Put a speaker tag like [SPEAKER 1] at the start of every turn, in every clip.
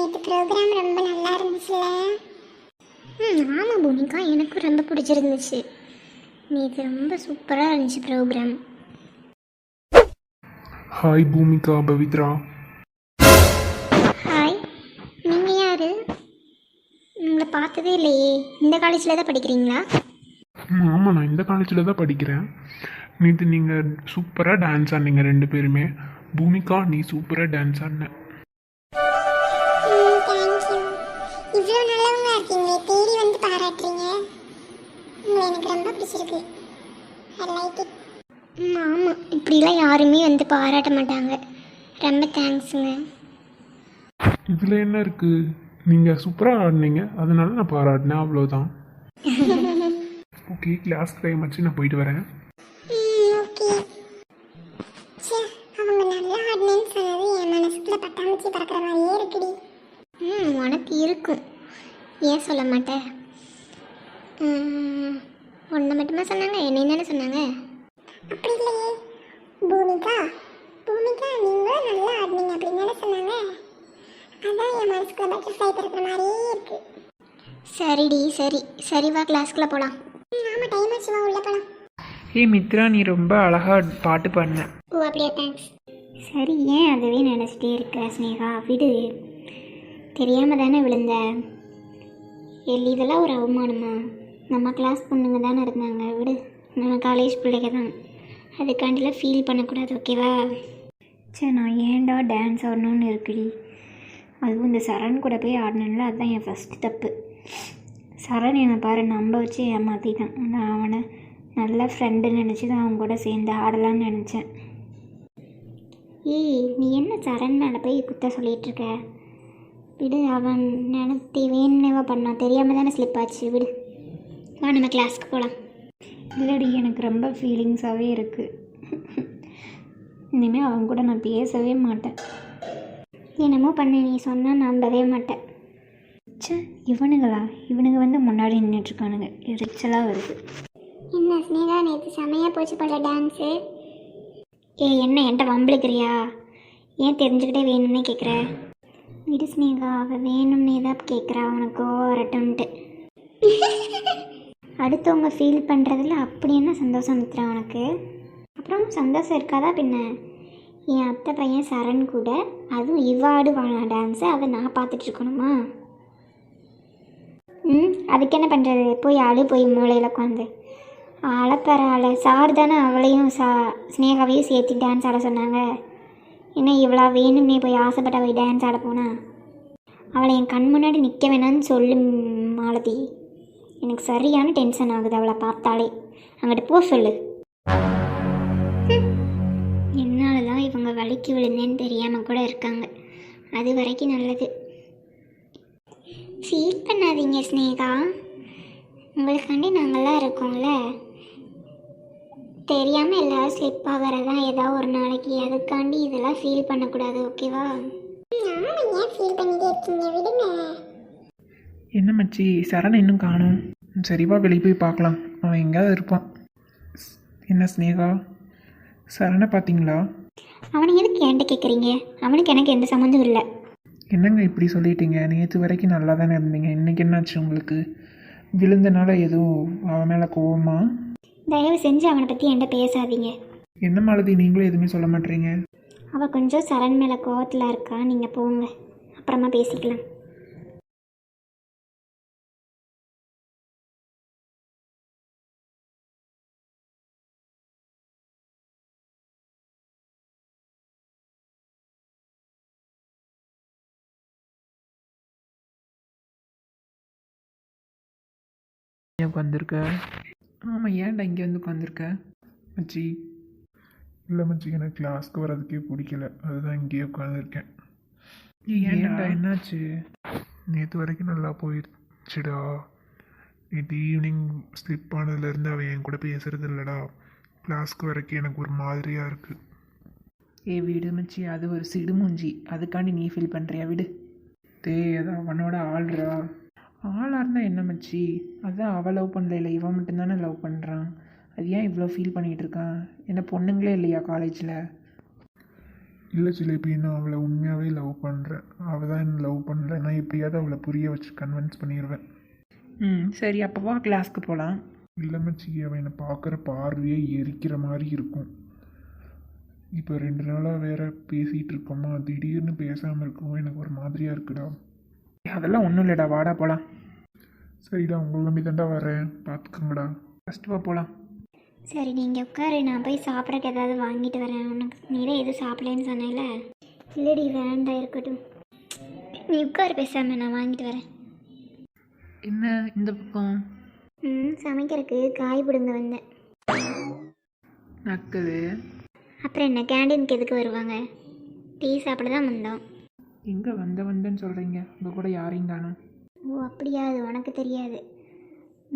[SPEAKER 1] நேற்று ப்ரோக்ராம் ரொம்ப நல்லா இருந்துச்சுல்ல?
[SPEAKER 2] ஆமாம் பூமிகா, எனக்கும் ரொம்ப பிடிச்சிருந்துச்சு. நேற்று ரொம்ப சூப்பராக இருந்துச்சு programme.
[SPEAKER 3] Hi Bhoomika, Pavithra.
[SPEAKER 2] Hi, நீங்கள் யார்? உங்களை பார்த்ததே இல்லையே. இந்த காலேஜில் தான் படிக்கிறீங்களா?
[SPEAKER 3] ஆமாம், நான் இந்த காலேஜில் தான் படிக்கிறேன். நேற்று நீங்கள் சூப்பராக டான்ஸ் ஆடினீங்க ரெண்டு பேருமே. பூமிகா, நீ சூப்பராக டான்ஸ் ஆடின.
[SPEAKER 1] தேங்க்யூ. இவ்வளோ நல்லவங்களா இருக்கீங்களே, தேடி வந்து பாராட்டுறீங்க. உங்களை எனக்கு ரொம்ப பிடிச்சிருக்கு. I like it.
[SPEAKER 2] ஆமாம், இப்படிலாம் யாருமே வந்து பாராட்ட மாட்டாங்க. ரொம்ப தேங்க்ஸுங்க.
[SPEAKER 3] இதில் என்ன இருக்குது? நீங்கள் சூப்பராக ஆடினீங்க, அதனால நான் பாராட்டினேன், அவ்வளோதான். ஓகே, கிளாஸ் டைம் ஆச்சு, நான் போயிட்டு வரேன்.
[SPEAKER 1] ஓகே. சே, அவங்க நல்லா ஆடினேன்னு சொன்னது என் மனசுக்குள்ள பட்டாம்பூச்சி பறக்கிற மாதிரியே இருக்குடி.
[SPEAKER 2] உனக்கு இருக்கும், ஏன் சொல்ல மாட்டேன்? ஒன்றை மட்டுமா சொன்னாங்க, என்னையும் தானே சொன்னாங்க.
[SPEAKER 1] அப்படி இல்லையே பூமிகா, பூமிகா நீங்களும் நல்லா ஆடினீங்க அப்படின்னு தானே சொன்னாங்க. அதான் என் மனசுக்குள்ள பட்டர்ஃப்ளை பறக்கிற மாதிரியே இருக்கு.
[SPEAKER 2] சரிடி, சரி வா, கிளாஸ்க்குள்ளே போகலாம்.
[SPEAKER 1] ஆமாம், டைம் ஆச்சு, வா உள்ள போகலாம்.
[SPEAKER 4] ஏய் மித்ரா, நீ ரொம்ப அழகாக பாட்டு பாடின.
[SPEAKER 1] ஓ அப்படியா, தேங்க்ஸ்.
[SPEAKER 2] சரி, ஏன் அதுவே நினச்சிட்டே இருக்க ஸ்னேகா? விடு, தெரியாமல் தானே விழுந்த. இதெல்லாம் ஒரு அவமானமா? நம்ம கிளாஸ் பொண்ணுங்க தானே இருந்தாங்க, விடு. நம்ம காலேஜ் பிள்ளைங்க தான், அதுக்காண்டிலாம் ஃபீல் பண்ணக்கூடாது, ஓகேவா?
[SPEAKER 4] சரி, நான் ஏன்டா டான்ஸ் ஆடணும்னு இருக்குடி. அதுவும் இந்த சரண் கூட போய் ஆடினேன்ல, அதுதான் என் ஃபஸ்ட்டு தப்பு. சரண் என்னை பாரு நம்ப வச்சு ஏமாற்றிட்டான். நான் அவனை நல்ல ஃப்ரெண்டுன்னு நினச்சி தான் அவன் கூட சேர்ந்து ஆடலான்னு நினச்சேன்.
[SPEAKER 2] ஏய், நீ என்ன சரண் மேலே போய் குத்த சொல்லிகிட்டு இருக்க? விடு, அவன் நினைத்தி வேணுனேவா பண்ணான், தெரியாமல் தானே ஸ்லிப் ஆச்சு, விடு. வா, நம்ம கிளாஸ்க்கு போகலாம்.
[SPEAKER 4] இல்லடி, எனக்கு ரொம்ப ஃபீலிங்ஸாகவே இருக்குது. இனிமேல் அவன் கூட நான் பேசவே மாட்டேன்.
[SPEAKER 2] என்னமோ பண்ண, நீ சொன்னால் நம்பவே மாட்டேன்.
[SPEAKER 4] சே, இவனுங்க வந்து முன்னாடி நின்றுட்டுருக்கானுங்க, எரிச்சலாக வருது.
[SPEAKER 2] என்ன ஸ்னேகா, நேற்று செமையாக போச்சு போல டான்ஸு. என்ன என்கிட்ட வம்பிழுக்கிறியா? ஏன் தெரிஞ்சுக்கிட்டே வேணும்னே கேட்குற? விடு ஸ்னேகா, அவள் வேணும்னே தான் கேட்குறா, உனக்கு வரட்டும்ன்ட்டு. அடுத்தவங்க ஃபீல் பண்ணுறதுல அப்படி என்ன சந்தோஷம் மித்ரா உனக்கு? அப்புறம் சந்தோஷம் இருக்காதா பின்ன? என் அத்தை பையன் சரண் கூட, அதுவும் இவ்வாடுவானா டான்ஸு, அதை நான் பார்த்துட்ருக்கணுமா? அதுக்கு என்ன பண்ணுறது? போய் போய் மூளையில் உட்காந்து அழப்பற ஆளை. சார் தானே அவளையும் ஸ்னேகாவையும் சேர்த்து டான்ஸ் ஆட சொன்னாங்க. என்ன இவ்வளோ வேணும்னே போய் ஆசைப்பட்ட போய் டான்ஸ் ஆட போனா? அவளை என் கண் முன்னாடி நிற்க வேணான்னு சொல்லு மாலதி. எனக்கு சரியான டென்ஷன் ஆகுது அவளை பார்த்தாலே. அங்கிட்டு போ சொல்லு. என்னால் தான் இவங்க வலிக்கு விழுந்தேன்னு தெரியாமல் கூட இருக்காங்க, அது வரைக்கும் நல்லது. ஃபீல் பண்ணாதீங்க ஸ்னேகா, உங்களுக்காண்டி நாங்கள்லாம் இருக்கோம்ல. தெரியாமல் எல்லோரும் ஸ்லிப் ஆகிறதான் ஏதாவது ஒரு நாளைக்கு, அதுக்காண்டி இதெல்லாம் ஃபீல் பண்ணக்கூடாது, ஓகேவா?
[SPEAKER 1] ஆமாம், ஏன் ஃபீல் பண்ணிட்டே இருக்கீங்க, விடுங்க.
[SPEAKER 4] என்ன மச்சி, சரண் இன்னும் காணும். சரிவா, வெளியே போய் பார்க்கலாம், அவன் எங்கேயாவது இருப்பான். என்ன ஸ்னேகா, சரணை பார்த்தீங்களா?
[SPEAKER 2] அவனை எதுக்கு என்கிட்ட கேட்குறீங்க? அவனுக்கு எனக்கு எந்த சம்மந்தம் இல்லை.
[SPEAKER 4] என்னங்க இப்படி சொல்லிட்டீங்க? நேற்று வரைக்கும் நல்லா தானே இருந்தீங்க, இன்றைக்கி என்னாச்சு உங்களுக்கு? விழுந்தனால எதுவும் அவன் மேலே கோவமா?
[SPEAKER 2] தயவு செஞ்சு அவனை பற்றி என்கிட்ட பேசாதீங்க.
[SPEAKER 4] என்ன மாலதி, நீங்களும் எதுவுமே சொல்ல மாட்டீங்க?
[SPEAKER 2] அவள் கொஞ்சம் சரண் மேலே கோவத்தில் இருக்கா, நீங்கள் போங்க, அப்புறமா பேசிக்கலாம்.
[SPEAKER 4] ஏன் உட்காந்துருக்க? ஆமாம், ஏன்டா இங்கே வந்து உட்காந்துருக்க மச்சி?
[SPEAKER 3] இல்லை மச்சி, எனக்கு கிளாஸ்க்கு வர்றதுக்கே பிடிக்கல, அதுதான் இங்கேயே உட்காந்துருக்கேன்.
[SPEAKER 4] ஏன்டா, என்னாச்சு?
[SPEAKER 3] நேற்று வரைக்கும் நல்லா போயிடுச்சுடா. நேற்று ஈவினிங் ஸ்லிப் ஆனதுலேருந்து அவன் என் கூட பேசுறது இல்லைடா. கிளாஸ்க்கு வரைக்கும் எனக்கு ஒரு மாதிரியாக இருக்குது.
[SPEAKER 4] விடு மச்சி, அது ஒரு சிடுமூஞ்சி, அதுக்காண்டி நீ ஃபீல் பண்ணுறியா? விடு. அதான் அவனோட ஆள்றா. ஆளாக இருந்தால் என்ன மச்சி? அதான் அவள் லவ் பண்ணல, இல்லை இவன் மட்டும்தானே லவ் பண்ணுறான். அது ஏன் இவ்வளோ ஃபீல் பண்ணிகிட்டு இருக்கான்? என்ன பொண்ணுங்களே இல்லையா காலேஜில்?
[SPEAKER 3] இல்லை ஜிலேபி, நான் அவளை உண்மையாகவே லவ் பண்ணுறேன். அவள் தான் என்ன லவ் பண்ணல. நான் எப்படியாவது அவளை புரிய வச்சு கன்வின்ஸ் பண்ணிடுவேன்.
[SPEAKER 5] சரி, அப்போவா கிளாஸ்க்கு போகலாம்.
[SPEAKER 3] இல்லை மச்சி, அவன் என்னை பார்க்குற பார்வையே எரிக்கிற மாதிரி இருக்கும். இப்போ 2 நாளாக வேற பேசிகிட்டு இருக்கோமா, திடீர்னு பேசாமல் இருக்கவும் எனக்கு ஒரு மாதிரியாக இருக்குடா.
[SPEAKER 5] அதெல்லாம் ஒன்றும் இல்லைடா, வாடா போகலாம்.
[SPEAKER 3] சரிடா, உங்களை நம்பி தாண்டா வரேன், பார்த்துக்கோங்கடா.
[SPEAKER 5] ஃபஸ்ட்டு வா போகலாம்.
[SPEAKER 2] சரி நீங்கள் உட்காரு, நான் போய் சாப்பிட்றக்கு ஏதாவது வாங்கிட்டு வரேன். உனக்கு நீரே எதுவும் சாப்பிடலன்னு சொன்னேன்ல. இல்லடி வேண்டாம், இருக்கட்டும். நீ உட்காரு பேசாமல், நான் வாங்கிட்டு வரேன்.
[SPEAKER 5] என்ன இந்த பக்கம்
[SPEAKER 2] சமைக்கிறதுக்கு காய் பிடுங்க வந்தேன்.
[SPEAKER 5] நக்குது.
[SPEAKER 2] அப்புறம் என்ன, கேண்டீனுக்கு எதுக்கு வருவாங்க? டீ சாப்பிட தான் வந்தோம்.
[SPEAKER 5] எங்கே வந்தேன்னு சொல்கிறீங்க? உங்கள் கூட யாரையும் காணும்.
[SPEAKER 2] ஓ அப்படியா, அது உனக்கு தெரியாது.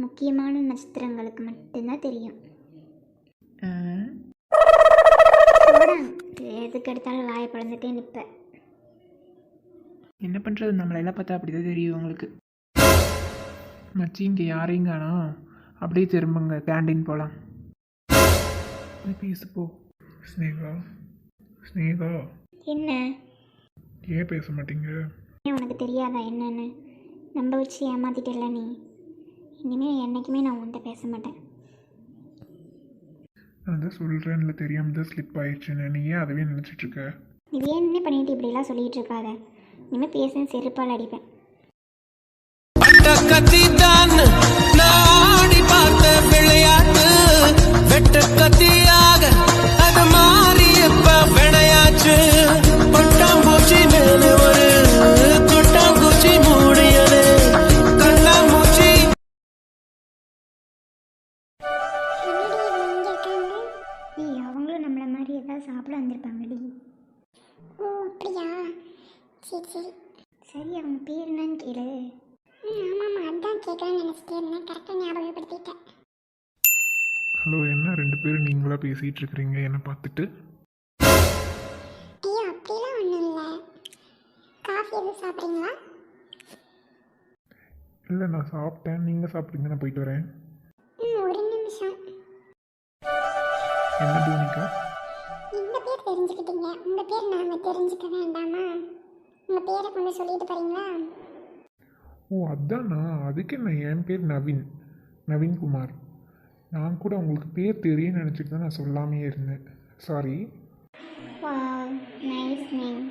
[SPEAKER 2] முக்கியமான நட்சத்திரங்களுக்கு மட்டும்தான் தெரியும். போடா, எதுக்கு எடுத்தாலும் வாயை பிளந்துட்டே நிற்பேன்.
[SPEAKER 5] என்ன பண்ணுறது, நம்மளெல்லாம் பார்த்தா அப்படி தான் தெரியும் உங்களுக்கு. மச்சி, இங்கே யாரையும் காணோம். அப்படியே திரும்புங்க, கேண்டீன் போகலாம்.
[SPEAKER 3] நீ பேசு போ. ஸ்னேகா, ஸ்னேகா,
[SPEAKER 2] என்ன
[SPEAKER 3] ஏன் பேச மாட்டீங்க?
[SPEAKER 2] ஏன் உனக்கு தெரியாதா என்னன்னு? நம்ப வச்சு ஏமாத்திட்டல நீ. இனிமேல் என்றைக்குமே நான் உன்கிட்ட பேச மாட்டேன்.
[SPEAKER 3] நான் தான் சொல்கிறேன், இல்லை தெரியாமல் தான் ஸ்லிப் ஆயிடுச்சுன்னு. நீ ஏன் அதவே நினச்சிட்ருக்க?
[SPEAKER 2] நீ வேணும்னே பண்ணிட்டு இப்படிலாம் சொல்லிட்டு இருக்காத. இனிமேல் பேசுன்னு செருப்பால் அடிப்பேன்.
[SPEAKER 6] கத்திதான் நாடி பார்த்த விளையாட்டு வெட்ட கத்தியாக அது மாறி இப்ப விளையாச்சு. பட்டாம்பூச்சி மேல ஒரு கொட்டாம்பூச்சி மூடியது கண்ணாமூச்சி.
[SPEAKER 2] நீ அவங்களும் நம்மள மாதிரி ஏதாவது சாப்பிட வந்திருப்பாங்கடி.
[SPEAKER 1] ஓ அப்படியா, சரி சரி.
[SPEAKER 2] சரி, அவங்க பேர் என்னன்னு கேளு.
[SPEAKER 1] ஆமாம்மா, அதான் கேட்கலான்னு நினச்சிட்டே இருந்தேன், கரெக்டாக ஞாபகப்படுத்திட்டேன்.
[SPEAKER 3] ஹலோ, என்ன 2 பேரும் நீங்களா பேசிகிட்டு இருக்கிறீங்க என்னை பார்த்துட்டு?
[SPEAKER 1] ஐயோ அப்படிலாம் ஒன்றும் இல்லை. காஃபி எதுவும் சாப்பிட்றீங்களா?
[SPEAKER 3] இல்லை, நான் சாப்பிட்டேன். நீங்கள் சாப்பிடுங்க, நான் போயிட்டு வரேன்.
[SPEAKER 1] ஒரு நிமிஷம்.
[SPEAKER 3] என்ன பூமிகா?
[SPEAKER 1] இந்த பேர் தெரிஞ்சுக்கிட்டீங்க, உங்கள் பேர் நாங்கள் தெரிஞ்சுக்க வேண்டாமா? உங்கள் பேரை கொண்டு சொல்லிட்டு போகிறீங்களா?
[SPEAKER 3] ஓ அதானா, அதுக்கு என்ன, என் பேர் நவீன்குமார். நான் கூட உங்களுக்கு பேர் தெரியும்னு நினச்சிட்டு தான் நான் சொல்லாமே இருந்தேன். சாரி.
[SPEAKER 2] Wow, nice name.